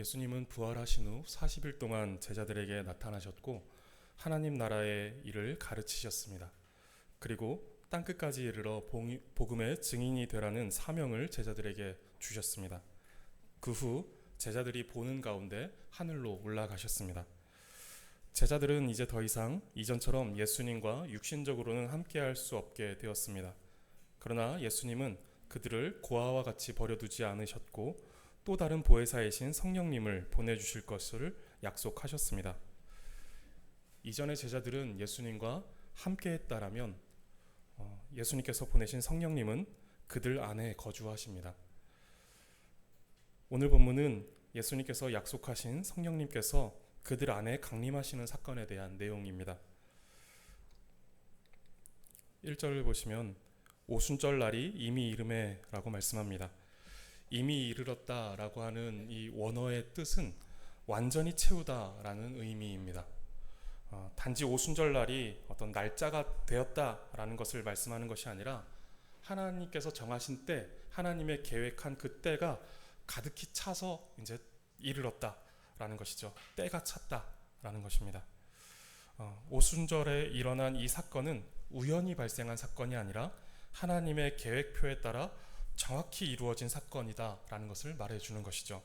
예수님은 부활하신 후 40일 동안 제자들에게 나타나셨고 하나님 나라의 일을 가르치셨습니다. 그리고 땅끝까지 이르러 복음의 증인이 되라는 사명을 제자들에게 주셨습니다. 그 후 제자들이 보는 가운데 하늘로 올라가셨습니다. 제자들은 이제 더 이상 이전처럼 예수님과 육신적으로는 함께할 수 없게 되었습니다. 그러나 예수님은 그들을 고아와 같이 버려두지 않으셨고 또 다른 보혜사이신 성령님을 보내주실 것을 약속하셨습니다. 이전의 제자들은 예수님과 함께했다라면 예수님께서 보내신 성령님은 그들 안에 거주하십니다. 오늘 본문은 예수님께서 약속하신 성령님께서 그들 안에 강림하시는 사건에 대한 내용입니다. 1절을 보시면 오순절 날이 이미 이르매 라고 말씀합니다. 이미 이르렀다 라고 하는 이 원어의 뜻은 완전히 채우다 라는 의미입니다. 단지 오순절 날이 어떤 날짜가 되었다라는 것을 말씀하는 것이 아니라 하나님께서 정하신 때, 하나님의 계획한 그 때가 가득히 차서 이제 이르렀다라는 것이죠. 때가 찼다라는 것입니다. 오순절에 일어난 이 사건은 우연히 발생한 사건이 아니라 하나님의 계획표에 따라 정확히 이루어진 사건이다라는 것을 말해주는 것이죠.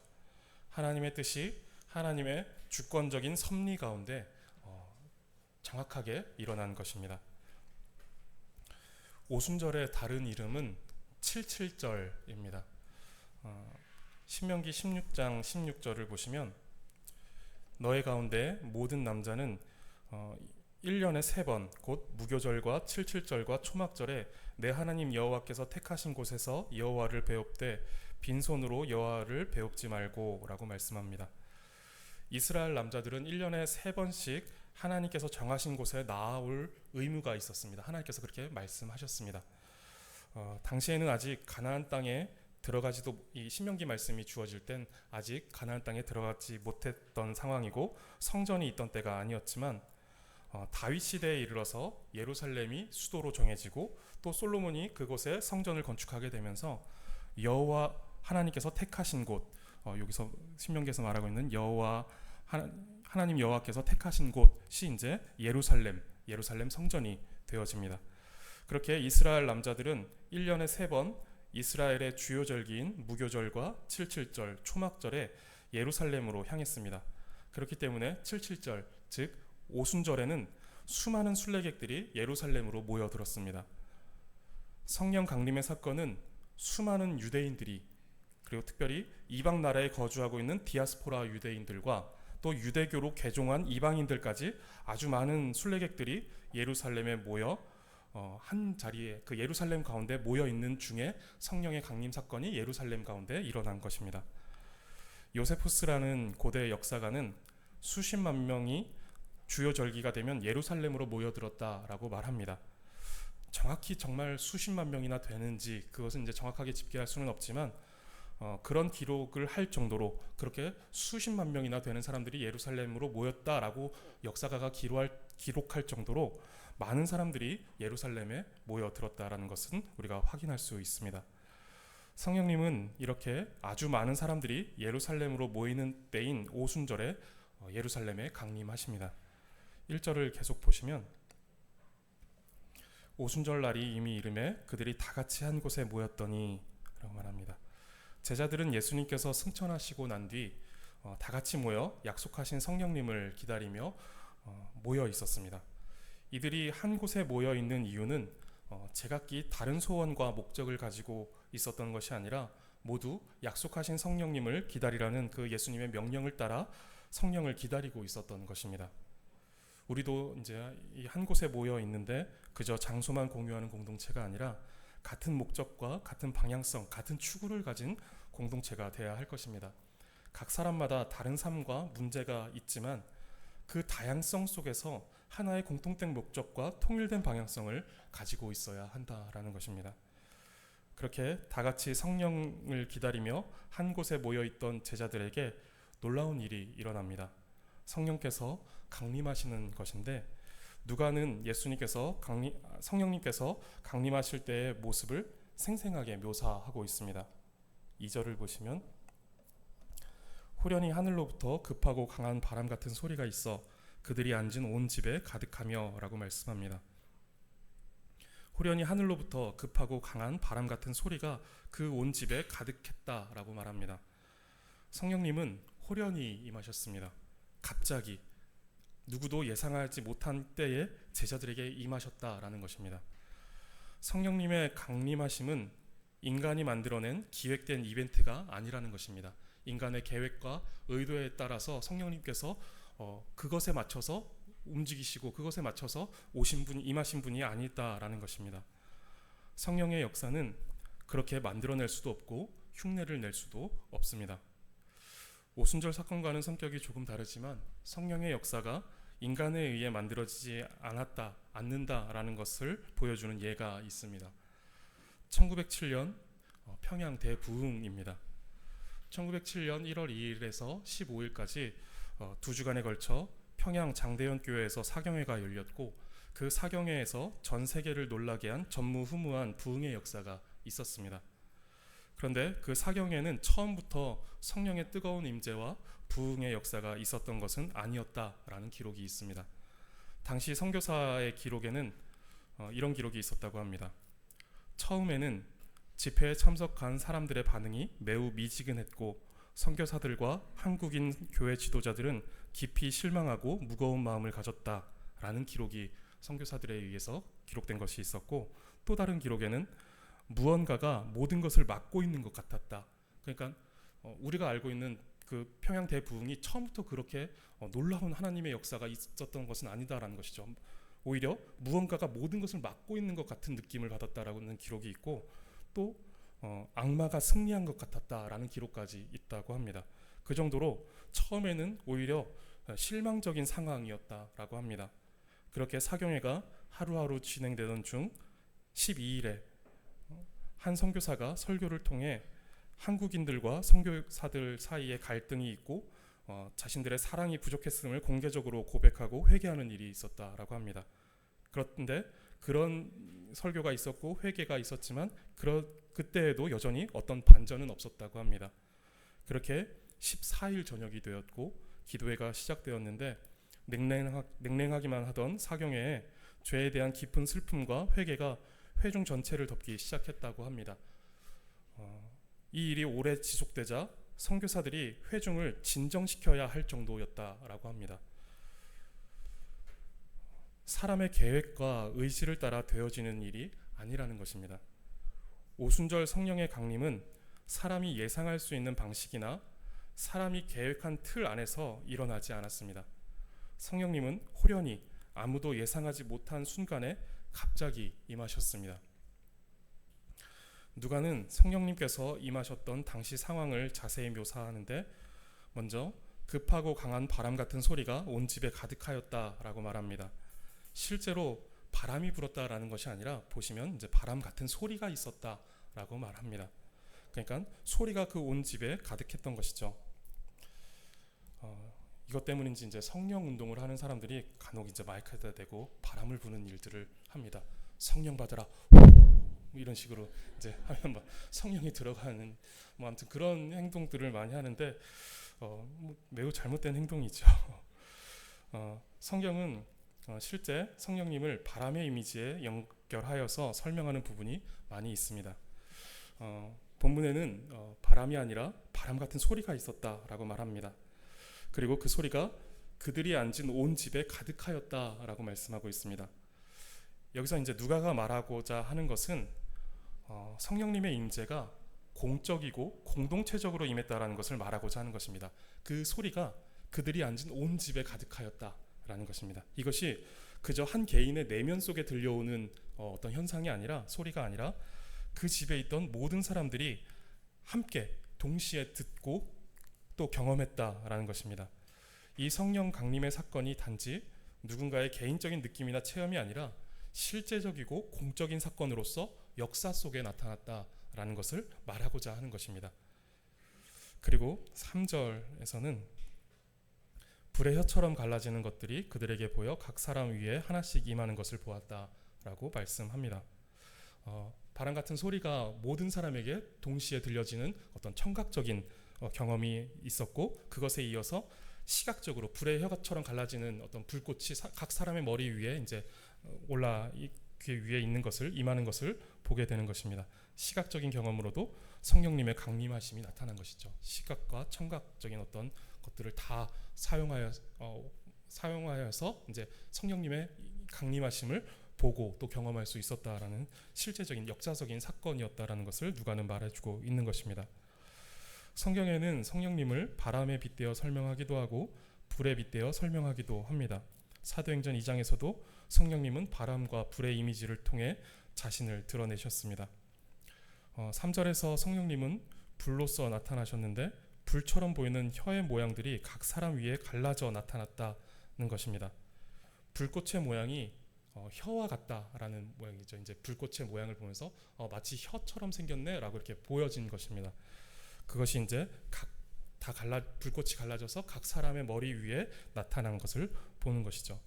하나님의 뜻이 하나님의 주권적인 섭리 가운데 정확하게 일어난 것입니다. 오순절의 다른 이름은 77절입니다. 신명기 16장 16절을 보시면 너의 가운데 모든 남자는 1년에 3번 곧 무교절과 77절과 초막절에 내 하나님 여호와께서 택하신 곳에서 여호와를 배웁되 빈손으로 여호와를 배웁지 말고 라고 말씀합니다. 이스라엘 남자들은 1년에 3번씩 하나님께서 정하신 곳에 나아올 의무가 있었습니다. 하나님께서 그렇게 말씀하셨습니다. 당시에는 아직 가나안 땅에 들어가지도 이 신명기 말씀이 주어질 땐 아직 가나안 땅에 들어가지 못했던 상황이고 성전이 있던 때가 아니었지만 다윗 시대에 이르러서 예루살렘이 수도로 정해지고 또 솔로몬이 그곳에 성전을 건축하게 되면서 여호와 하나님께서 택하신 곳, 여기서 신명기에서 말하고 있는 하나님 여호와께서 택하신 곳이 이제 예루살렘 성전이 되어집니다. 그렇게 이스라엘 남자들은 1년에 3번 이스라엘의 주요 절기인 무교절과 77절, 초막절에 예루살렘으로 향했습니다. 그렇기 때문에 77절, 즉 오순절에는 수많은 순례객들이 예루살렘으로 모여들었습니다. 성령 강림의 사건은 수많은 유대인들이 그리고 특별히 이방 나라에 거주하고 있는 디아스포라 유대인들과 또 유대교로 개종한 이방인들까지 아주 많은 순례객들이 예루살렘에 모여 한 자리에 그 예루살렘 가운데 모여 있는 중에 성령의 강림 사건이 예루살렘 가운데 일어난 것입니다. 요세푸스라는 고대 역사가는 수십만 명이 주요 절기가 되면 예루살렘으로 모여들었다라고 말합니다. 정확히 정말 수십만 명이나 되는지 그것은 이제 정확하게 집계할 수는 없지만 그런 기록을 할 정도로 그렇게 수십만 명이나 되는 사람들이 예루살렘으로 모였다라고 역사가가 기록할 정도로 많은 사람들이 예루살렘에 모여들었다라는 것은 우리가 확인할 수 있습니다. 성령님은 이렇게 아주 많은 사람들이 예루살렘으로 모이는 때인 오순절에 예루살렘에 강림하십니다. 1절을 계속 보시면 오순절 날이 이미 이르매 그들이 다 같이 한 곳에 모였더니 라고 말합니다. 제자들은 예수님께서 승천하시고 난 뒤 다 같이 모여 약속하신 성령님을 기다리며 모여 있었습니다. 이들이 한 곳에 모여 있는 이유는 제각기 다른 소원과 목적을 가지고 있었던 것이 아니라 모두 약속하신 성령님을 기다리라는 그 예수님의 명령을 따라 성령을 기다리고 있었던 것입니다. 우리도 이제 이 한 곳에 모여 있는데 그저 장소만 공유하는 공동체가 아니라 같은 목적과 같은 방향성, 같은 추구를 가진 공동체가 되어야 할 것입니다. 각 사람마다 다른 삶과 문제가 있지만 그 다양성 속에서 하나의 공통된 목적과 통일된 방향성을 가지고 있어야 한다라는 것입니다. 그렇게 다 같이 성령을 기다리며 한 곳에 모여 있던 제자들에게 놀라운 일이 일어납니다. 성령께서 강림하시는 것인데 누가는 성령님께서 강림하실 때의 모습을 생생하게 묘사하고 있습니다. 2절을 보시면 호련히 하늘로부터 급하고 강한 바람 같은 소리가 있어 그들이 앉은 온 집에 가득하며 라고 말씀합니다. 호련히 하늘로부터 급하고 강한 바람 같은 소리가 그 온 집에 가득했다라고 말합니다. 성령님은 호련히 임하셨습니다. 갑자기 누구도 예상하지 못한 때에 제자들에게 임하셨다라는 것입니다. 성령님의 강림하심은 인간이 만들어낸 기획된 이벤트가 아니라는 것입니다. 인간의 계획과 의도에 따라서 성령님께서 그것에 맞춰서 움직이시고 그것에 맞춰서 임하신 분이 아니다라는 것입니다. 성령의 역사는 그렇게 만들어낼 수도 없고 흉내를 낼 수도 없습니다. 오순절 사건과는 성격이 조금 다르지만 성령의 역사가 인간에 의해 만들어지지 않는다라는 것을 보여주는 예가 있습니다. 1907년 평양 대부흥입니다. 1907년 1월 2일에서 15일까지 2주간에 걸쳐 평양 장대현 교회에서 사경회가 열렸고 그 사경회에서 전 세계를 놀라게 한 전무후무한 부흥의 역사가 있었습니다. 그런데 그 사경회는 처음부터 성령의 뜨거운 임재와 부흥의 역사가 있었던 것은 아니었다라는 기록이 있습니다. 당시 선교사의 기록에는 이런 기록이 있었다고 합니다. 처음에는 집회에 참석한 사람들의 반응이 매우 미지근했고 선교사들과 한국인 교회 지도자들은 깊이 실망하고 무거운 마음을 가졌다라는 기록이 선교사들에 의해서 기록된 것이 있었고, 또 다른 기록에는 무언가가 모든 것을 막고 있는 것 같았다. 그러니까 우리가 알고 있는 그 평양 대부흥이 처음부터 그렇게 놀라운 하나님의 역사가 있었던 것은 아니다라는 것이죠. 오히려 무언가가 모든 것을 막고 있는 것 같은 느낌을 받았다라는 기록이 있고, 또 악마가 승리한 것 같았다라는 기록까지 있다고 합니다. 그 정도로 처음에는 오히려 실망적인 상황이었다라고 합니다. 그렇게 사경회가 하루하루 진행되던 중 12일에 한 선교사가 설교를 통해 한국인들과 선교사들 사이에 갈등이 있고 자신들의 사랑이 부족했음을 공개적으로 고백하고 회개하는 일이 있었다라고 합니다. 그런데 그런 설교가 있었고 회개가 있었지만 그때에도 여전히 어떤 반전은 없었다고 합니다. 그렇게 14일 저녁이 되었고 기도회가 시작되었는데 냉랭하기만 하던 사경회에 죄에 대한 깊은 슬픔과 회개가 회중 전체를 덮기 시작했다고 합니다. 이 일이 오래 지속되자 선교사들이 회중을 진정시켜야 할 정도였다라고 합니다. 사람의 계획과 의지를 따라 되어지는 일이 아니라는 것입니다. 오순절 성령의 강림은 사람이 예상할 수 있는 방식이나 사람이 계획한 틀 안에서 일어나지 않았습니다. 성령님은 호련히 아무도 예상하지 못한 순간에 갑자기 임하셨습니다. 누가는 성령님께서 임하셨던 당시 상황을 자세히 묘사하는데, 먼저 급하고 강한 바람 같은 소리가 온 집에 가득하였다라고 말합니다. 실제로 바람이 불었다라는 것이 아니라 보시면 이제 바람 같은 소리가 있었다라고 말합니다. 그러니까 소리가 그 온 집에 가득했던 것이죠. 이것 때문인지 이제 성령 운동을 하는 사람들이 간혹 이제 마이크에다 대고 바람을 부는 일들을 합니다. 성령 받으라 이런 식으로 이제 하면 막 성령이 들어가는 아무튼 그런 행동들을 많이 하는데 매우 잘못된 행동이죠. 성경은 실제 성령님을 바람의 이미지에 연결하여서 설명하는 부분이 많이 있습니다. 본문에는 바람이 아니라 바람 같은 소리가 있었다라고 말합니다. 그리고 그 소리가 그들이 앉은 온 집에 가득하였다라고 말씀하고 있습니다. 여기서 이제 누가가 말하고자 하는 것은 성령님의 임재가 공적이고 공동체적으로 임했다라는 것을 말하고자 하는 것입니다. 그 소리가 그들이 앉은 온 집에 가득하였다라는 것입니다. 이것이 그저 한 개인의 내면 속에 들려오는 어떤 현상이 아니라, 소리가 아니라 그 집에 있던 모든 사람들이 함께 동시에 듣고 또 경험했다라는 것입니다. 이 성령 강림의 사건이 단지 누군가의 개인적인 느낌이나 체험이 아니라 실제적이고 공적인 사건으로서 역사 속에 나타났다라는 것을 말하고자 하는 것입니다. 그리고 3절에서는 불의 혀처럼 갈라지는 것들이 그들에게 보여 각 사람 위에 하나씩 임하는 것을 보았다라고 말씀합니다. 바람 같은 소리가 모든 사람에게 동시에 들려지는 어떤 청각적인 경험이 있었고, 그것에 이어서 시각적으로 불의 혀처럼 갈라지는 어떤 불꽃이 각 사람의 머리 위에 이제 올라 그 위에 있는 것을, 임하는 것을 보게 되는 것입니다. 시각적인 경험으로도 성령님의 강림하심이 나타난 것이죠. 시각과 청각적인 어떤 것들을 다 사용하여서 이제 성령님의 강림하심을 보고 또 경험할 수 있었다라는 실제적인 역사적인 사건이었다라는 것을 누가는 말해주고 있는 것입니다. 성경에는 성령님을 바람에 빗대어 설명하기도 하고 불에 빗대어 설명하기도 합니다. 사도행전 2장에서도 성령님은 바람과 불의 이미지를 통해 자신을 드러내셨습니다. 3절에서 성령님은 불로서 나타나셨는데 불처럼 보이는 혀의 모양들이 각 사람 위에 갈라져 나타났다는 것입니다. 불꽃의 모양이 혀와 같다라는 모양이죠. 이제 불꽃의 모양을 보면서 마치 혀처럼 생겼네라고 이렇게 보여진 것입니다. 그것이 이제 불꽃이 갈라져서 각 사람의 머리 위에 나타난 것을 보는 것이죠.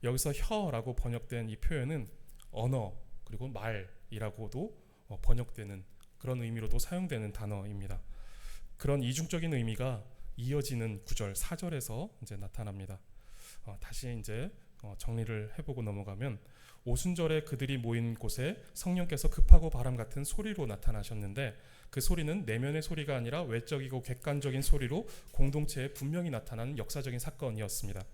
여기서 혀라고 번역된 이 표현은 언어 그리고 말이라고도 번역되는 그런 의미로도 사용되는 단어입니다. 그런 이중적인 의미가 이어지는 구절 4절에서 이제 나타납니다. 다시 이제 정리를 해보고 넘어가면 오순절에 그들이 모인 곳에 성령께서 급하고 바람 같은 소리로 나타나셨는데 그 소리는 내면의 소리가 아니라 외적이고 객관적인 소리로 공동체에 분명히 나타나는 역사적인 사건이었습니다.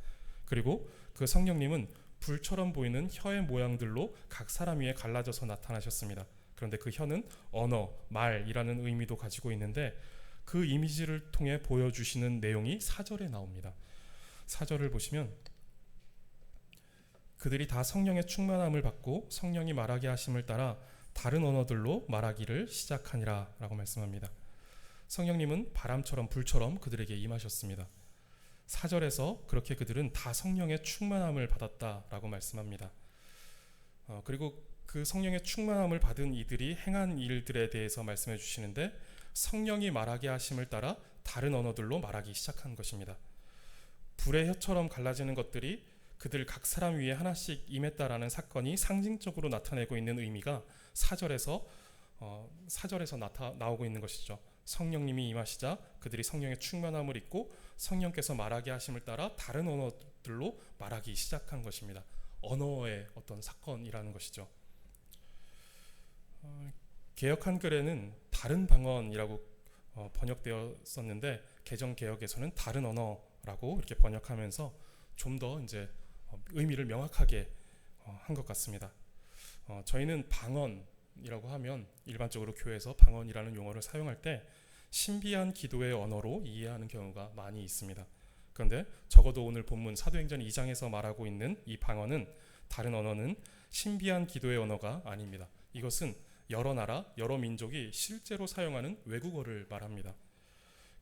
그리고 그 성령님은 불처럼 보이는 혀의 모양들로 각 사람 위에 갈라져서 나타나셨습니다. 그런데 그 혀는 언어, 말이라는 의미도 가지고 있는데 그 이미지를 통해 보여주시는 내용이 4절에 나옵니다. 4절을 보시면 그들이 다 성령의 충만함을 받고 성령이 말하게 하심을 따라 다른 언어들로 말하기를 시작하니라 라고 말씀합니다. 성령님은 바람처럼 불처럼 그들에게 임하셨습니다. 4절에서 그렇게 그들은 다 성령의 충만함을 받았다라고 말씀합니다. 그리고 그 성령의 충만함을 받은 이들이 행한 일들에 대해서 말씀해 주시는데 성령이 말하게 하심을 따라 다른 언어들로 말하기 시작한 것입니다. 불의 혀처럼 갈라지는 것들이 그들 각 사람 위에 하나씩 임했다라는 사건이 상징적으로 나타내고 있는 의미가 4절에서 나오고 있는 것이죠. 성령님이 임하시자 그들이 성령의 충만함을 입고 성령께서 말하게 하심을 따라 다른 언어들로 말하기 시작한 것입니다. 언어의 어떤 사건이라는 것이죠. 개역 한글에는 다른 방언이라고 번역되었었는데 개정 개역에서는 다른 언어라고 이렇게 번역하면서 좀 더 이제 의미를 명확하게 한 것 같습니다. 저희는 방언이라고 하면 일반적으로 교회에서 방언이라는 용어를 사용할 때 신비한 기도의 언어로 이해하는 경우가 많이 있습니다. 그런데 적어도 오늘 본문 사도행전 2장에서 말하고 있는 이 방언은, 다른 언어는 신비한 기도의 언어가 아닙니다. 이것은 여러 나라, 여러 민족이 실제로 사용하는 외국어를 말합니다.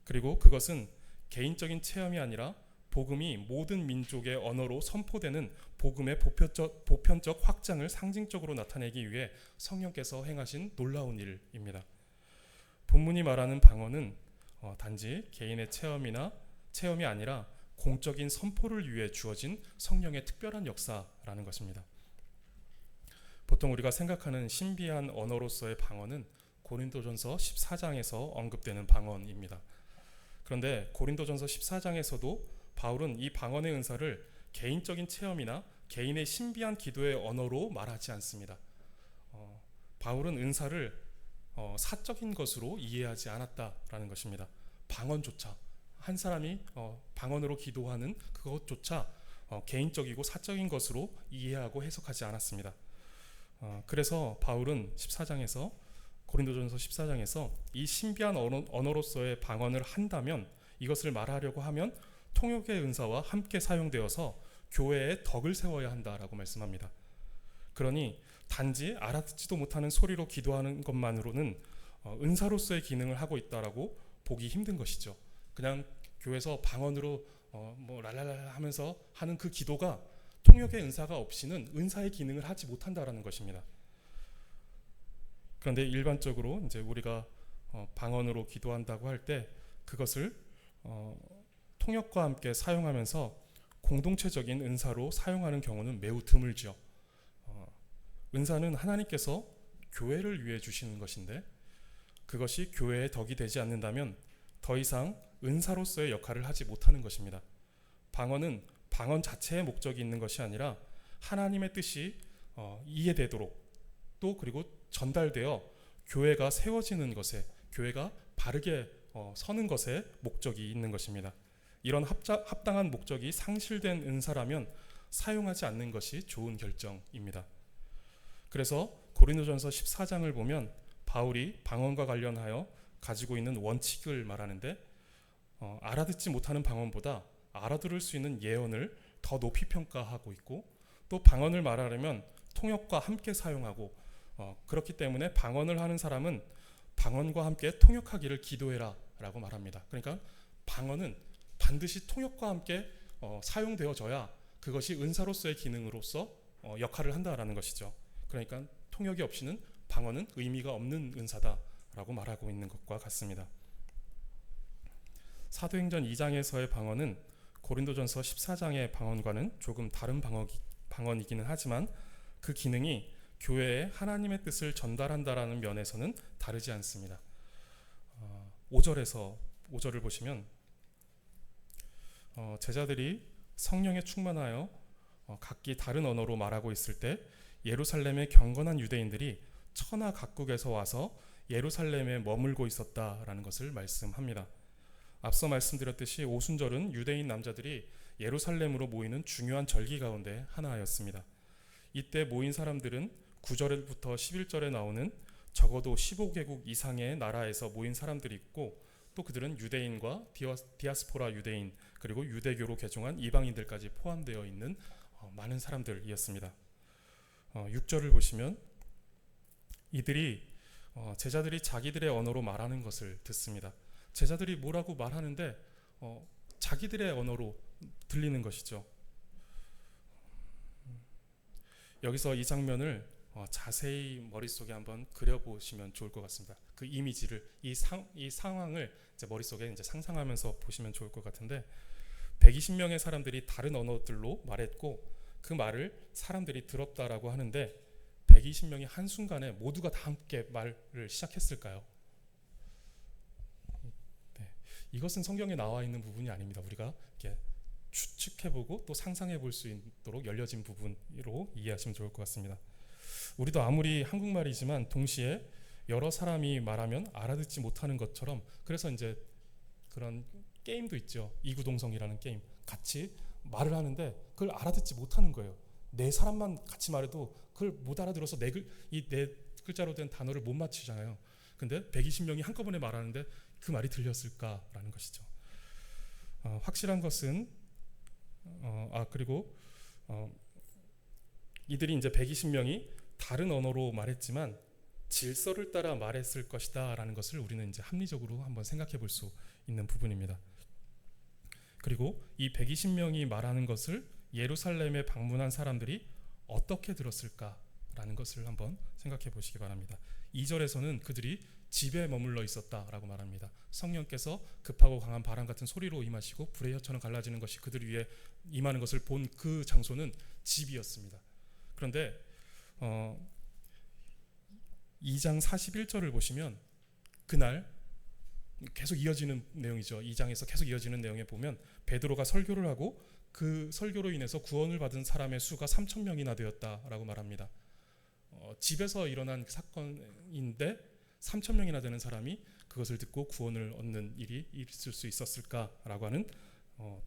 그리고 그것은 개인적인 체험이 아니라 복음이 모든 민족의 언어로 선포되는 복음의 보편적 확장을 상징적으로 나타내기 위해 성령께서 행하신 놀라운 일입니다. 본문이 말하는 방언은 단지 개인의 체험이 아니라 공적인 선포를 위해 주어진 성령의 특별한 역사라는 것입니다. 보통 우리가 생각하는 신비한 언어로서의 방언은 고린도전서 14장에서 언급되는 방언입니다. 그런데 고린도전서 14장에서도 바울은 이 방언의 은사를 개인적인 체험이나 개인의 신비한 기도의 언어로 말하지 않습니다. 바울은 은사를 사적인 것으로 이해하지 않았다라는 것입니다. 방언조차, 한 사람이 방언으로 기도하는 그것조차 개인적이고 사적인 것으로 이해하고 해석하지 않았습니다. 그래서 바울은 고린도전서 14장에서 이 신비한 언어로서의 방언을 한다면, 이것을 말하려고 하면 통역의 은사와 함께 사용되어서 교회에 덕을 세워야 한다라고 말씀합니다. 그러니 단지 알아듣지도 못하는 소리로 기도하는 것만으로는 은사로서의 기능을 하고 있다라고 보기 힘든 것이죠. 그냥 교회에서 방언으로 랄랄랄 하면서 하는 그 기도가 통역의 은사가 없이는 은사의 기능을 하지 못한다라는 것입니다. 그런데 일반적으로 이제 우리가 방언으로 기도한다고 할 때 그것을 통역과 함께 사용하면서 공동체적인 은사로 사용하는 경우는 매우 드물죠. 은사는 하나님께서 교회를 위해 주시는 것인데 그것이 교회의 덕이 되지 않는다면 더 이상 은사로서의 역할을 하지 못하는 것입니다. 방언은 방언 자체의 목적이 있는 것이 아니라 하나님의 뜻이 이해되도록 또 그리고 전달되어 교회가 세워지는 것에, 교회가 바르게 서는 것에 목적이 있는 것입니다. 이런 합당한 목적이 상실된 은사라면 사용하지 않는 것이 좋은 결정입니다. 그래서 고린도전서 14장을 보면 바울이 방언과 관련하여 가지고 있는 원칙을 말하는데, 알아듣지 못하는 방언보다 알아들을 수 있는 예언을 더 높이 평가하고 있고, 또 방언을 말하려면 통역과 함께 사용하고, 그렇기 때문에 방언을 하는 사람은 방언과 함께 통역하기를 기도해라 라고 말합니다. 그러니까 방언은 반드시 통역과 함께 사용되어져야 그것이 은사로서의 기능으로서 역할을 한다라는 것이죠. 그러니까 통역이 없이는 방언은 의미가 없는 은사다라고 말하고 있는 것과 같습니다. 사도행전 2장에서의 방언은 고린도전서 14장의 방언과는 조금 다른 방언이기는 하지만 그 기능이 교회에 하나님의 뜻을 전달한다라는 면에서는 다르지 않습니다. 5절을 보시면 제자들이 성령에 충만하여 각기 다른 언어로 말하고 있을 때 예루살렘의 경건한 유대인들이 천하 각국에서 와서 예루살렘에 머물고 있었다라는 것을 말씀합니다. 앞서 말씀드렸듯이 오순절은 유대인 남자들이 예루살렘으로 모이는 중요한 절기 가운데 하나였습니다. 이때 모인 사람들은 9절부터 11절에 나오는 적어도 15개국 이상의 나라에서 모인 사람들이 있고, 또 그들은 유대인과 디아스포라 유대인 그리고 유대교로 개종한 이방인들까지 포함되어 있는 많은 사람들이었습니다. 6절을 보시면 이들이 제자들이 자기들의 언어로 말하는 것을 듣습니다. 제자들이 뭐라고 말하는데 자기들의 언어로 들리는 것이죠. 여기서 이 장면을 자세히 머릿속에 한번 그려보시면 좋을 것 같습니다. 그 이미지를, 이 상황을 이제 머릿속에 이제 상상하면서 보시면 좋을 것 같은데, 120명의 사람들이 다른 언어들로 말했고 그 말을 사람들이 들었다라고 하는데 120명이 한순간에 모두가 다 함께 말을 시작했을까요? 네, 이것은 성경에 나와 있는 부분이 아닙니다. 우리가 이렇게 추측해보고 또 상상해볼 수 있도록 열려진 부분으로 이해하시면 좋을 것 같습니다. 우리도 아무리 한국말이지만 동시에 여러 사람이 말하면 알아듣지 못하는 것처럼, 그래서 이제 그런 게임도 있죠. 이구동성이라는 게임. 같이 말을 하는데 그걸 알아듣지 못하는 거예요. 네 사람만 같이 말해도 그걸 못 알아들어서 이 네 글자로 된 단어를 못 맞추잖아요. 근데 120명이 한꺼번에 말하는데 그 말이 들렸을까라는 것이죠. 확실한 것은 그리고 이들이 이제 120명이 다른 언어로 말했지만 질서를 따라 말했을 것이다 라는 것을 우리는 이제 합리적으로 한번 생각해 볼 수 있는 부분입니다. 그리고 이 120명이 말하는 것을 예루살렘에 방문한 사람들이 어떻게 들었을까라는 것을 한번 생각해 보시기 바랍니다. 2절에서는 그들이 집에 머물러 있었다라고 말합니다. 성령께서 급하고 강한 바람 같은 소리로 임하시고 불의 혀처럼 갈라지는 것이 그들 위에 임하는 것을 본 그 장소는 집이었습니다. 그런데 2장 41절을 보시면 그날 계속 이어지는 내용이죠. 2장에서 계속 이어지는 내용에 보면 베드로가 설교를 하고 그 설교로 인해서 구원을 받은 사람의 수가 3,000명이나 되었다라고 말합니다. 집에서 일어난 사건인데 3,000명이나 되는 사람이 그것을 듣고 구원을 얻는 일이 있을 수 있었을까라고 하는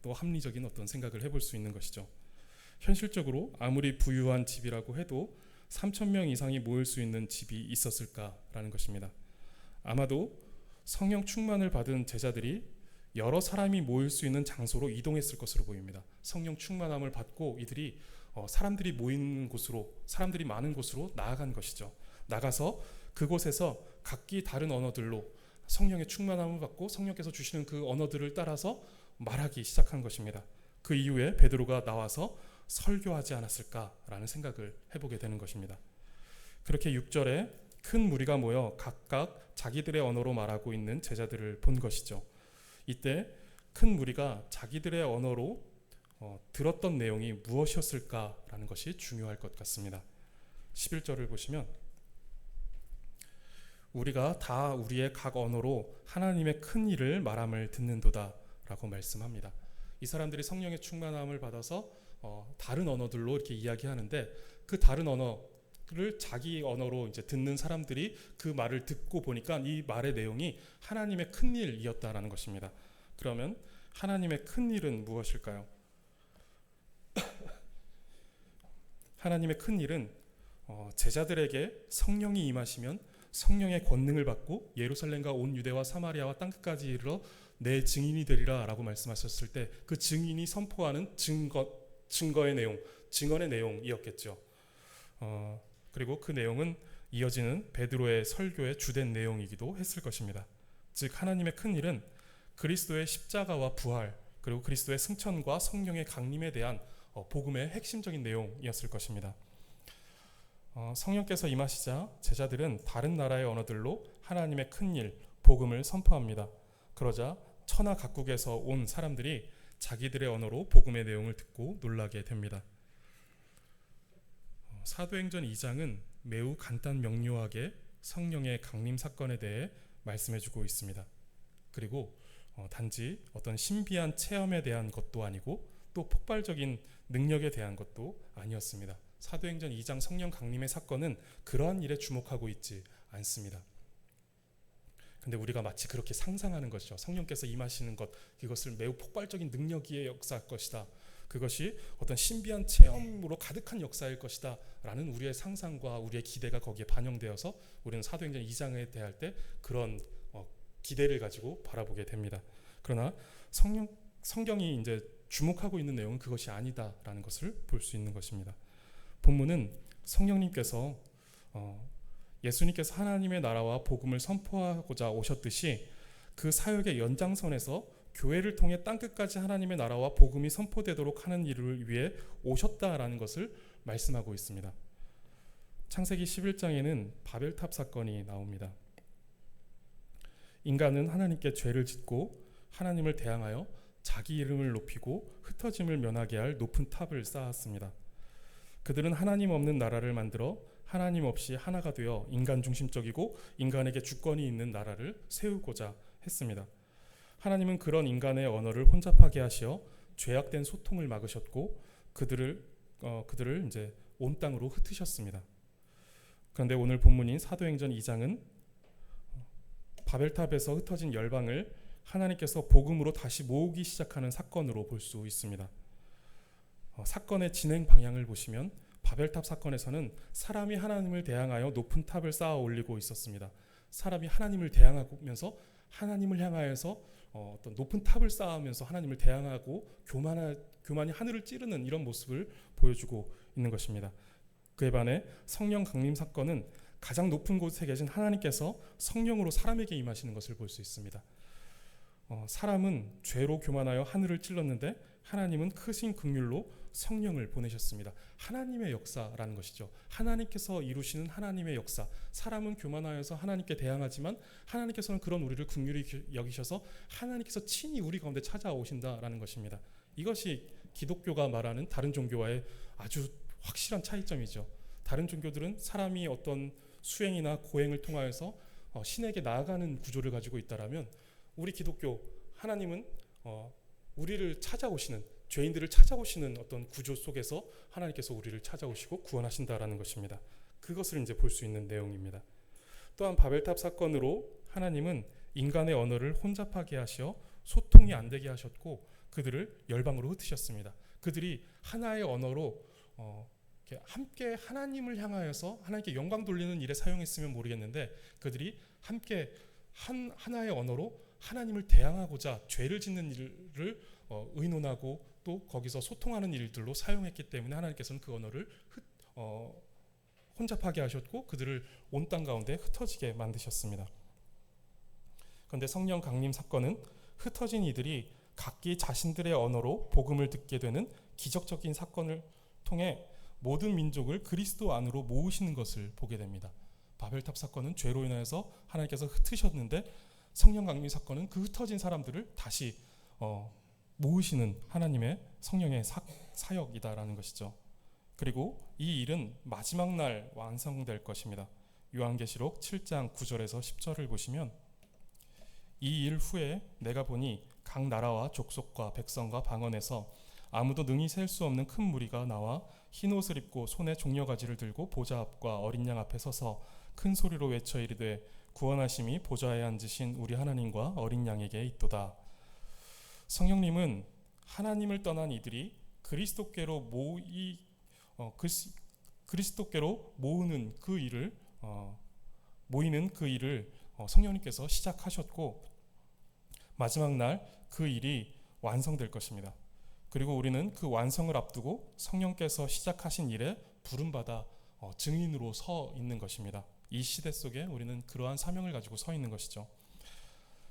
또 합리적인 어떤 생각을 해볼 수 있는 것이죠. 현실적으로 아무리 부유한 집이라고 해도 3,000명 이상이 모일 수 있는 집이 있었을까라는 것입니다. 아마도 성령 충만을 받은 제자들이 여러 사람이 모일 수 있는 장소로 이동했을 것으로 보입니다. 성령 충만함을 받고 이들이 사람들이 모이는 곳으로, 사람들이 많은 곳으로 나아간 것이죠. 나가서 그곳에서 각기 다른 언어들로 성령의 충만함을 받고 성령께서 주시는 그 언어들을 따라서 말하기 시작한 것입니다. 그 이후에 베드로가 나와서 설교하지 않았을까라는 생각을 해보게 되는 것입니다. 그렇게 6절에 큰 무리가 모여 각각 자기들의 언어로 말하고 있는 제자들을 본 것이죠. 이때 큰 무리가 자기들의 언어로 들었던 내용이 무엇이었을까라는 것이 중요할 것 같습니다. 11절을 보시면 우리가 다 우리의 각 언어로 하나님의 큰 일을 말함을 듣는도다 라고 말씀합니다. 이 사람들이 성령의 충만함을 받아서 다른 언어들로 이렇게 이야기하는데, 그 다른 언어를 자기 언어로 이제 듣는 사람들이 그 말을 듣고 보니까 이 말의 내용이 하나님의 큰 일이었다라는 것입니다. 그러면 하나님의 큰 일은 무엇일까요? 하나님의 큰 일은 제자들에게 성령이 임하시면 성령의 권능을 받고 예루살렘과 온 유대와 사마리아와 땅끝까지 이르러 내 증인이 되리라 라고 말씀하셨을 때, 그 증인이 선포하는 증거의 내용, 증언의 내용이었겠죠. 그리고 그 내용은 이어지는 베드로의 설교의 주된 내용이기도 했을 것입니다. 즉 하나님의 큰 일은 그리스도의 십자가와 부활, 그리고 그리스도의 승천과 성령의 강림에 대한 복음의 핵심적인 내용이었을 것입니다. 성령께서 임하시자 제자들은 다른 나라의 언어들로 하나님의 큰 일, 복음을 선포합니다. 그러자 천하 각국에서 온 사람들이 자기들의 언어로 복음의 내용을 듣고 놀라게 됩니다. 사도행전 2장은 매우 간단 명료하게 성령의 강림 사건에 대해 말씀해주고 있습니다. 그리고 단지 어떤 신비한 체험에 대한 것도 아니고 또 폭발적인 능력에 대한 것도 아니었습니다. 사도행전 2장 성령 강림의 사건은 그러한 일에 주목하고 있지 않습니다. 근데 우리가 마치 그렇게 상상하는 것이죠. 성령께서 임하시는 것, 그것을 매우 폭발적인 능력의 역사일 것이다, 그것이 어떤 신비한 체험으로 가득한 역사일 것이다 라는 우리의 상상과 우리의 기대가 거기에 반영되어서 우리는 사도행전 2장에 대할 때 그런 기대를 가지고 바라보게 됩니다. 그러나 성경이 이제 주목하고 있는 내용은 그것이 아니다라는 것을 볼 수 있는 것입니다. 본문은 성령님께서 예수님께서 하나님의 나라와 복음을 선포하고자 오셨듯이 그 사역의 연장선에서 교회를 통해 땅끝까지 하나님의 나라와 복음이 선포되도록 하는 일을 위해 오셨다라는 것을 말씀하고 있습니다. 창세기 11장에는 바벨탑 사건이 나옵니다. 인간은 하나님께 죄를 짓고 하나님을 대항하여 자기 이름을 높이고 흩어짐을 면하게 할 높은 탑을 쌓았습니다. 그들은 하나님 없는 나라를 만들어 하나님 없이 하나가 되어 인간 중심적이고 인간에게 주권이 있는 나라를 세우고자 했습니다. 하나님은 그런 인간의 언어를 혼잡하게 하시어 죄악된 소통을 막으셨고 그들을 이제 온 땅으로 흩으셨습니다. 그런데 오늘 본문인 사도행전 2장은 바벨탑에서 흩어진 열방을 하나님께서 복음으로 다시 모으기 시작하는 사건으로 볼 수 있습니다. 사건의 진행 방향을 보시면 바벨탑 사건에서는 사람이 하나님을 대항하여 높은 탑을 쌓아 올리고 있었습니다. 사람이 하나님을 대항하면서 하나님을 향하여서 어떤 높은 탑을 쌓으면서 하나님을 대항하고 교만히 하늘을 찌르는 이런 모습을 보여주고 있는 것입니다. 그에 반해 성령 강림 사건은 가장 높은 곳에 계신 하나님께서 성령으로 사람에게 임하시는 것을 볼 수 있습니다. 사람은 죄로 교만하여 하늘을 찔렀는데 하나님은 크신 긍휼로 성령을 보내셨습니다. 하나님의 역사라는 것이죠. 하나님께서 이루시는 하나님의 역사. 사람은 교만하여서 하나님께 대항하지만 하나님께서는 그런 우리를 긍휼히 여기셔서 하나님께서 친히 우리 가운데 찾아오신다라는 것입니다. 이것이 기독교가 말하는 다른 종교와의 아주 확실한 차이점이죠. 다른 종교들은 사람이 어떤 수행이나 고행을 통하여서 신에게 나아가는 구조를 가지고 있다라면 우리 기독교 하나님은 우리를 찾아오시는, 죄인들을 찾아오시는 어떤 구조 속에서 하나님께서 우리를 찾아오시고 구원하신다라는 것입니다. 그것을 이제 볼 수 있는 내용입니다. 또한 바벨탑 사건으로 하나님은 인간의 언어를 혼잡하게 하시어 소통이 안 되게 하셨고 그들을 열방으로 흩으셨습니다. 그들이 하나의 언어로 함께 하나님을 향하여서 하나님께 영광 돌리는 일에 사용했으면 모르겠는데 그들이 함께 하나의 언어로 하나님을 대항하고자 죄를 짓는 일을 의논하고 또 거기서 소통하는 일들로 사용했기 때문에 하나님께서는 그 언어를 혼잡하게 하셨고 그들을 온 땅 가운데 흩어지게 만드셨습니다. 그런데 성령 강림 사건은 흩어진 이들이 각기 자신들의 언어로 복음을 듣게 되는 기적적인 사건을 통해 모든 민족을 그리스도 안으로 모으시는 것을 보게 됩니다. 바벨탑 사건은 죄로 인하여서 하나님께서 흩으셨는데 성령 강림 사건은 그 흩어진 사람들을 다시 모으시는 하나님의 성령의 사역이다라는 것이죠. 그리고 이 일은 마지막 날 완성될 것입니다. 요한계시록 7장 9절에서 10절을 보시면 이 일 후에 내가 보니 각 나라와 족속과 백성과 방언에서 아무도 능히 셀 수 없는 큰 무리가 나와 흰 옷을 입고 손에 종려가지를 들고 보좌 앞과 어린 양 앞에 서서 큰 소리로 외쳐 이르되 구원하심이 보좌에 앉으신 우리 하나님과 어린 양에게 있도다. 성령님은 하나님을 떠난 이들이 그리스도께로 모이는 그 일을 성령님께서 시작하셨고 마지막 날 그 일이 완성될 것입니다. 그리고 우리는 그 완성을 앞두고 성령께서 시작하신 일에 부름받아 증인으로 서 있는 것입니다. 이 시대 속에 우리는 그러한 사명을 가지고 서 있는 것이죠.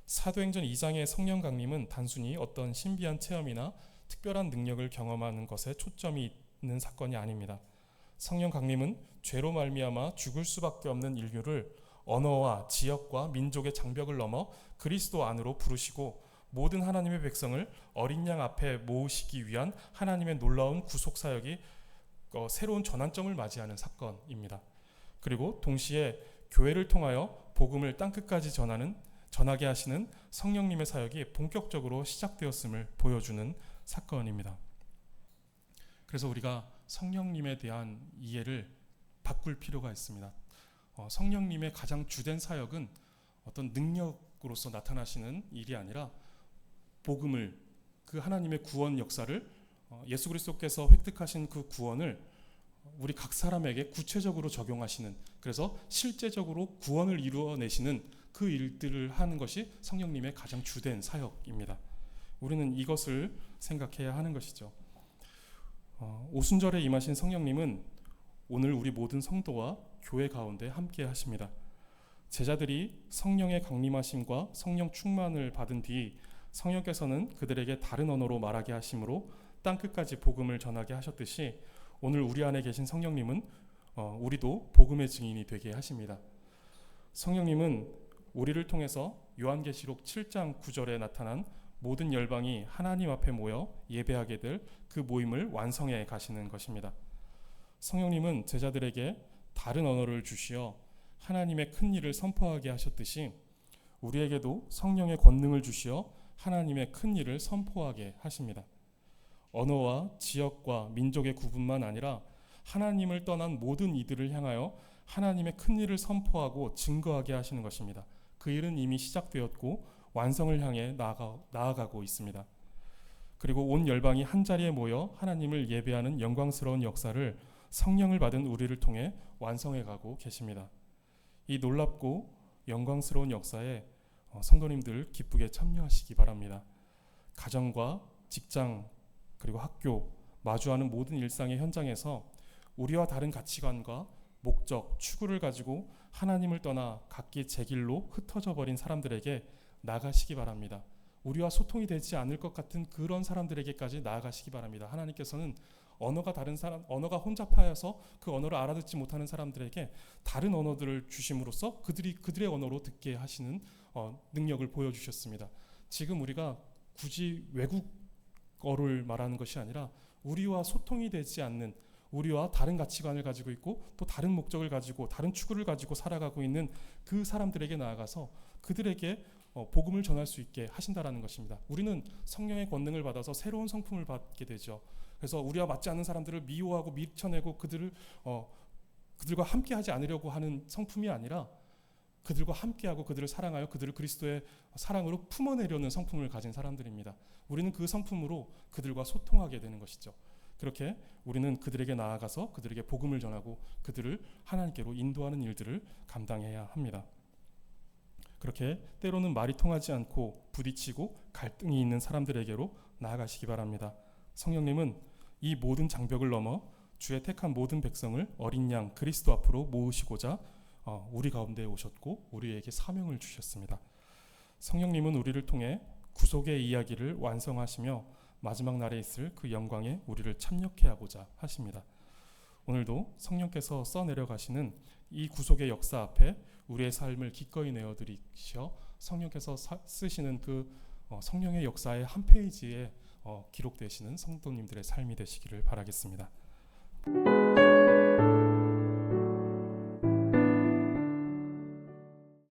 사도행전 2장의 성령 강림은 단순히 어떤 신비한 체험이나 특별한 능력을 경험하는 것에 초점이 있는 사건이 아닙니다. 성령 강림은 죄로 말미암아 죽을 수밖에 없는 인류를 언어와 지역과 민족의 장벽을 넘어 그리스도 안으로 부르시고 모든 하나님의 백성을 어린 양 앞에 모으시기 위한 하나님의 놀라운 구속 사역이 새로운 전환점을 맞이하는 사건입니다. 그리고 동시에 교회를 통하여 복음을 땅끝까지 전하게 하시는 성령님의 사역이 본격적으로 시작되었음을 보여주는 사건입니다. 그래서 우리가 성령님에 대한 이해를 바꿀 필요가 있습니다. 성령님의 가장 주된 사역은 어떤 능력으로서 나타나시는 일이 아니라 복음을, 그 하나님의 구원 역사를 예수 그리스도께서 획득하신 그 구원을 우리 각 사람에게 구체적으로 적용하시는, 그래서 실제적으로 구원을 이루어내시는 그 일들을 하는 것이 성령님의 가장 주된 사역입니다. 우리는 이것을 생각해야 하는 것이죠. 오순절에 임하신 성령님은 오늘 우리 모든 성도와 교회 가운데 함께 하십니다. 제자들이 성령의 강림하심과 성령 충만을 받은 뒤 성령께서는 그들에게 다른 언어로 말하게 하심으로 땅끝까지 복음을 전하게 하셨듯이 오늘 우리 안에 계신 성령님은 우리도 복음의 증인이 되게 하십니다. 성령님은 우리를 통해서 요한계시록 7장 9절에 나타난 모든 열방이 하나님 앞에 모여 예배하게 될 그 모임을 완성해 가시는 것입니다. 성령님은 제자들에게 다른 언어를 주시어 하나님의 큰 일을 선포하게 하셨듯이 우리에게도 성령의 권능을 주시어 하나님의 큰 일을 선포하게 하십니다. 언어와 지역과 민족의 구분만 아니라 하나님을 떠난 모든 이들을 향하여 하나님의 큰 일을 선포하고 증거하게 하시는 것입니다. 그 일은 이미 시작되었고 완성을 향해 나아가고 있습니다. 그리고 온 열방이 한자리에 모여 하나님을 예배하는 영광스러운 역사를 성령을 받은 우리를 통해 완성해 가고 계십니다. 이 놀랍고 영광스러운 역사에 성도님들 기쁘게 참여하시기 바랍니다. 가정과 직장 그리고 학교, 마주하는 모든 일상의 현장에서 우리와 다른 가치관과 목적, 추구를 가지고 하나님을 떠나 각기 제 길로 흩어져 버린 사람들에게 나가시기 바랍니다. 우리와 소통이 되지 않을 것 같은 그런 사람들에게까지 나아가시기 바랍니다. 하나님께서는 언어가 다른 사람, 언어가 혼잡하여서 그 언어를 알아듣지 못하는 사람들에게 다른 언어들을 주심으로써 그들의 언어로 듣게 하시는 능력을 보여주셨습니다. 지금 우리가 굳이 외국어를 말하는 것이 아니라 우리와 소통이 되지 않는, 우리와 다른 가치관을 가지고 있고 또 다른 목적을 가지고 다른 추구를 가지고 살아가고 있는 그 사람들에게 나아가서 그들에게 복음을 전할 수 있게 하신다라는 것입니다. 우리는 성령의 권능을 받아서 새로운 성품을 받게 되죠. 그래서 우리와 맞지 않는 사람들을 미워하고 밀쳐내고 그들과 함께하지 않으려고 하는 성품이 아니라 그들과 함께하고 그들을 사랑하여 그들을 그리스도의 사랑으로 품어내려는 성품을 가진 사람들입니다. 우리는 그 성품으로 그들과 소통하게 되는 것이죠. 그렇게 우리는 그들에게 나아가서 그들에게 복음을 전하고 그들을 하나님께로 인도하는 일들을 감당해야 합니다. 그렇게 때로는 말이 통하지 않고 부딪히고 갈등이 있는 사람들에게로 나아가시기 바랍니다. 성령님은 이 모든 장벽을 넘어 주의 택한 모든 백성을 어린 양 그리스도 앞으로 모으시고자 우리 가운데 오셨고 우리에게 사명을 주셨습니다. 성령님은 우리를 통해 구속의 이야기를 완성하시며 마지막 날에 있을 그 영광에 우리를 참여케 하고자 하십니다. 오늘도 성령께서 써내려가시는 이 구속의 역사 앞에 우리의 삶을 기꺼이 내어드리시어 성령께서 쓰시는 그 성령의 역사의 한 페이지에 기록되시는 성도님들의 삶이 되시기를 바라겠습니다.